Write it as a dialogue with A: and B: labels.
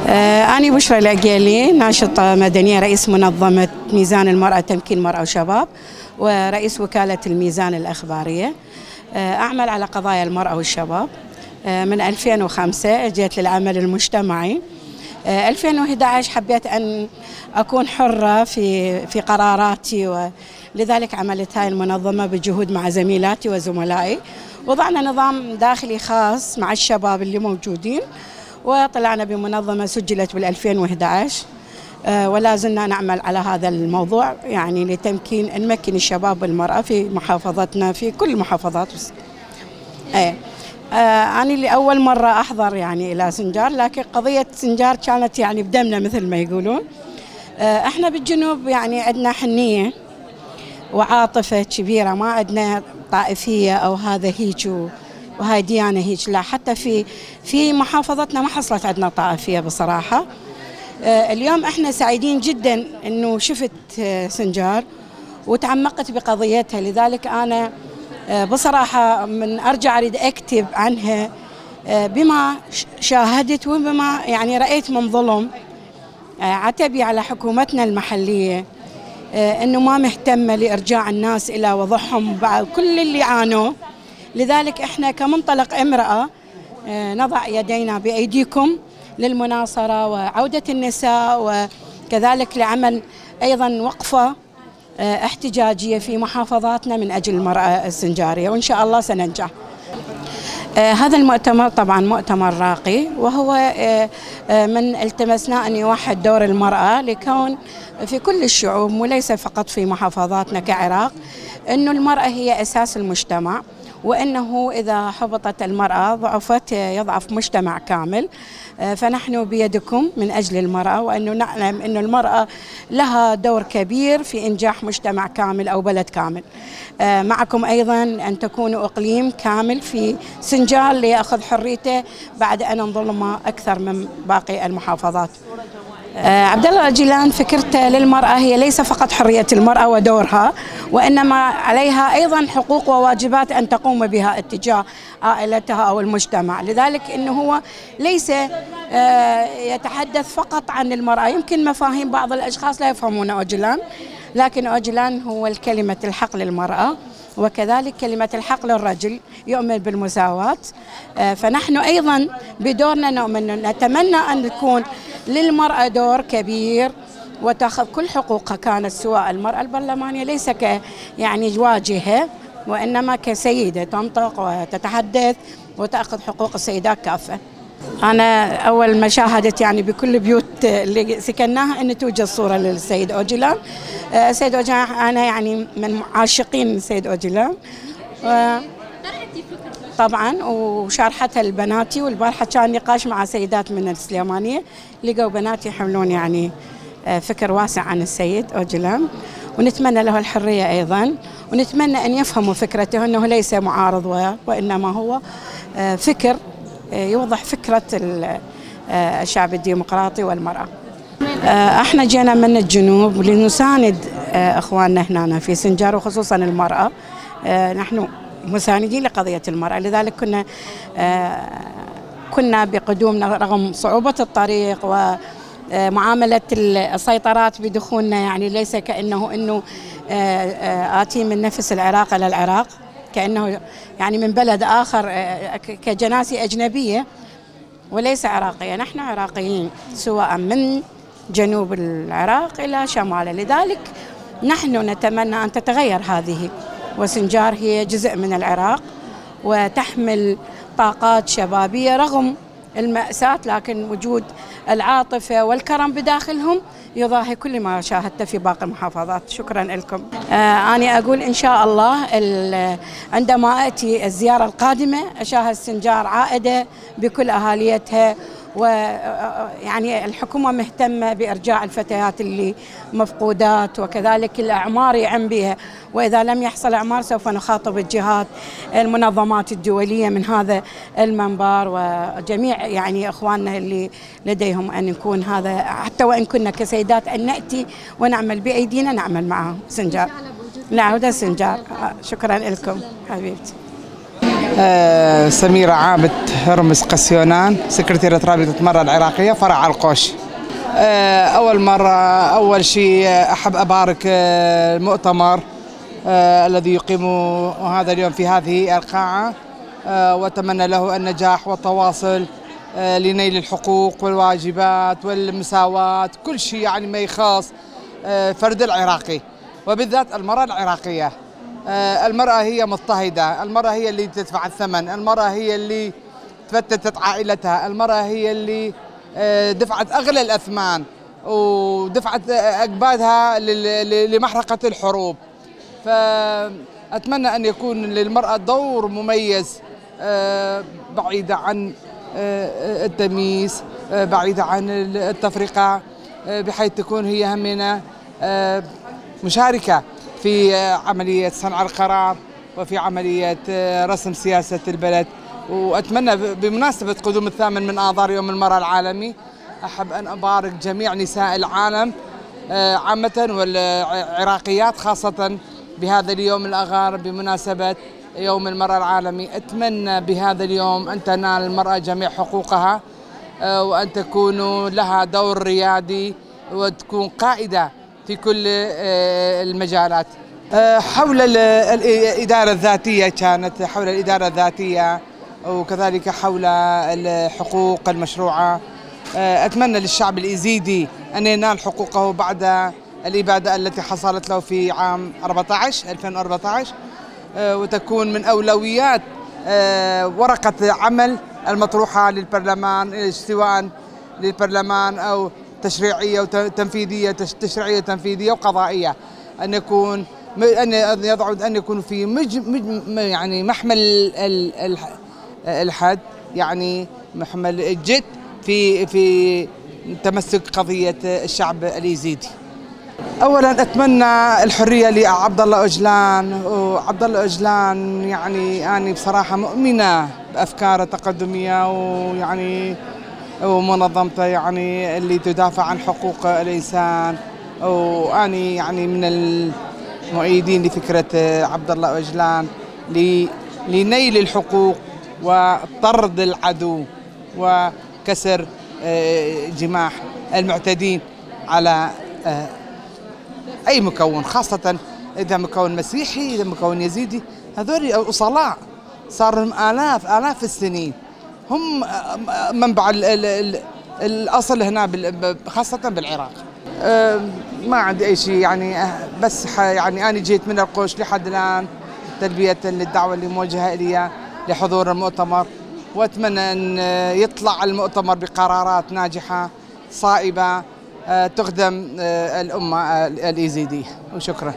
A: أنا بشرى العقيلي، ناشطة مدنية، رئيس منظمة ميزان المرأة تمكين المرأة وشباب، ورئيس وكالة الميزان الأخبارية. أعمل على قضايا المرأة والشباب. من 2005 جيت للعمل المجتمعي. 2011 حبيت أن أكون حرة في قراراتي، ولذلك عملت هاي المنظمة بجهود مع زميلاتي وزملائي. وضعنا نظام داخلي خاص مع الشباب اللي موجودين، وطلعنا بمنظمة سجلت بال2011، ولا زلنا نعمل على هذا الموضوع، يعني نمكن الشباب والمرأة في محافظتنا، في كل المحافظات. أنا اللي أول مرة أحضر يعني إلى سنجار، لكن قضية سنجار كانت يعني بدمنا مثل ما يقولون. إحنا بالجنوب يعني عندنا حنية وعاطفة كبيرة، ما عندنا طائفية أو هذا هيك وهاي ديانة هيك، لا، حتى في محافظتنا ما حصلت عندنا طائفية بصراحة. اليوم احنا سعيدين جدا انه شفت سنجار وتعمقت بقضيتها، لذلك انا بصراحة من ارجع اريد اكتب عنها بما شاهدت وبما يعني رأيت من ظلم. عتبي على حكومتنا المحلية انه ما مهتمة لارجاع الناس الى وضعهم بعد كل اللي عانوا. لذلك احنا كمنطلق امرأة نضع يدينا بأيديكم للمناصرة وعودة النساء، وكذلك لعمل أيضا وقفة احتجاجية في محافظاتنا من أجل المرأة السنجارية، وإن شاء الله سننجح. هذا المؤتمر طبعا مؤتمر راقي، وهو من التمسنا أن يوحد دور المرأة لكون في كل الشعوب وليس فقط في محافظاتنا كعراق، أنه المرأة هي أساس المجتمع، وأنه إذا حبطت المرأة ضعفت يضعف مجتمع كامل. فنحن بيدكم من أجل المرأة، وأنه نعلم أن المرأة لها دور كبير في إنجاح مجتمع كامل أو بلد كامل. معكم أيضا أن تكونوا إقليم كامل في سنجار ليأخذ حريته بعد أن انظلم أكثر من باقي المحافظات. عبد الله أوجلان فكرته للمرأة هي ليس فقط حرية المرأة ودورها، وإنما عليها أيضا حقوق وواجبات أن تقوم بها اتجاه عائلتها أو المجتمع. لذلك إنه هو ليس يتحدث فقط عن المرأة. يمكن مفاهيم بعض الأشخاص لا يفهمون أوجلان، لكن أوجلان هو الكلمة الحق للمرأة، وكذلك كلمة الحق للرجل، يؤمن بالمساواة. فنحن أيضا بدورنا نتمنى أن يكون للمرأة دور كبير وتأخذ كل حقوقها، كانت سواء المرأة البرلمانية ليس يعني واجهة، وإنما كسيدة تنطق وتتحدث وتأخذ حقوق السيدات كافة. أنا أول ما شاهدت يعني بكل بيوت اللي سكناها أن توجد صورة للسيد أوجلان. السيد أوجلان أنا يعني من عاشقين السيد أوجلان طبعا، وشارحتها لبناتي، والبارحة كان نقاش مع سيدات من السليمانية، لقوا بناتي يحملون يعني فكر واسع عن السيد أوجلان، ونتمنى له الحرية أيضا، ونتمنى أن يفهموا فكرته أنه ليس معارض، وإنما هو فكر يوضح فكرة الشعب الديمقراطي والمرأة. احنا جينا من الجنوب لنساند اخواننا هنا في سنجار، وخصوصا المرأة. نحن مساندين لقضية المرأة، لذلك كنا بقدومنا رغم صعوبة الطريق ومعاملة السيطرات بدخولنا، يعني ليس كأنه آتي من نفس العراق إلى العراق، كأنه يعني من بلد آخر، كجناسي أجنبية وليس عراقية. نحن عراقيين سواء من جنوب العراق إلى شماله، لذلك نحن نتمنى أن تتغير هذه، وسنجار هي جزء من العراق وتحمل طاقات شبابية رغم المأساة، لكن وجود العاطفة والكرم بداخلهم يضاهي كل ما شاهدته في باقي المحافظات. شكرا لكم. أنا أقول إن شاء الله عندما أتي الزيارة القادمة أشاهد سنجار عائدة بكل أهاليتها، ويعني الحكومة مهتمة بإرجاع الفتيات اللي مفقودات، وكذلك الأعمار يعم بها، وإذا لم يحصل أعمار سوف نخاطب الجهات المنظمات الدولية من هذا المنبر، وجميع يعني إخواننا اللي لديهم أن يكون هذا، حتى وإن كنا كسيدات أن نأتي ونعمل بأيدينا، نعمل معهم سنجار. نعود سنجار. شكرا لكم حبيبتي.
B: سميرة عابد هرمز قسيونان، سكرتيرة رابطة المرأة العراقية فرع القوش. أول مرة أول شيء أحب أبارك المؤتمر الذي يقيم هذا اليوم في هذه القاعة، وأتمنى له النجاح والتواصل لنيل الحقوق والواجبات والمساواة، كل شيء يعني ما يخص فرد العراقي وبالذات المرأة العراقية. المرأة هي مضطهدة، المرأة هي اللي تدفع الثمن، المرأة هي اللي تفتتت عائلتها، المرأة هي اللي دفعت أغلى الأثمان ودفعت أكبادها لمحرقة الحروب. فأتمنى أن يكون للمرأة دور مميز بعيدة عن التمييز، بعيدة عن التفرقة، بحيث تكون هي همنا مشاركة في عملية صنع القرار وفي عملية رسم سياسة البلد. وأتمنى بمناسبة قدوم الثامن من آذار يوم المرأة العالمي أحب أن أبارك جميع نساء العالم عامة والعراقيات خاصة بهذا اليوم الأغار بمناسبة يوم المرأة العالمي. أتمنى بهذا اليوم أن تنال المرأة جميع حقوقها وأن تكون لها دور ريادي وتكون قائدة في كل المجالات. حول الإدارة الذاتية، كانت حول الإدارة الذاتية وكذلك حول الحقوق المشروعة. أتمنى للشعب الإيزيدي أن ينال حقوقه بعد الإبادة التي حصلت له في عام 2014 وتكون من أولويات ورقة عمل المطروحة للبرلمان، سواء للبرلمان أو تشريعية وتنفيذية، تشريعية تنفيذية وقضائية، أن يكون أن يكون في يعني محمل الحد، يعني محمل الجد في تمسك قضية الشعب اليزيدي. أولاً أتمنى الحرية لعبد الله أجلان، وعبد الله أجلان يعني أنا بصراحة مؤمنة بأفكاره التقدمية ويعني ومنظمته يعني اللي تدافع عن حقوق الإنسان، وأني يعني من المؤيدين لفكرة عبد الله أجلان لنيل الحقوق وطرد العدو وكسر جماح المعتدين على أي مكون، خاصة إذا مكون مسيحي، إذا مكون يزيدي. هذول أصلاء صار لهم آلاف السنين، هم منبع الأصل هنا خاصة بالعراق. ما عندي أي شيء يعني، بس يعني أنا جيت من القوش لحد الآن تلبية للدعوة اللي موجهة إلي لحضور المؤتمر، وأتمنى أن يطلع المؤتمر بقرارات ناجحة صائبة تخدم الأمة الإيزيدية. وشكرا.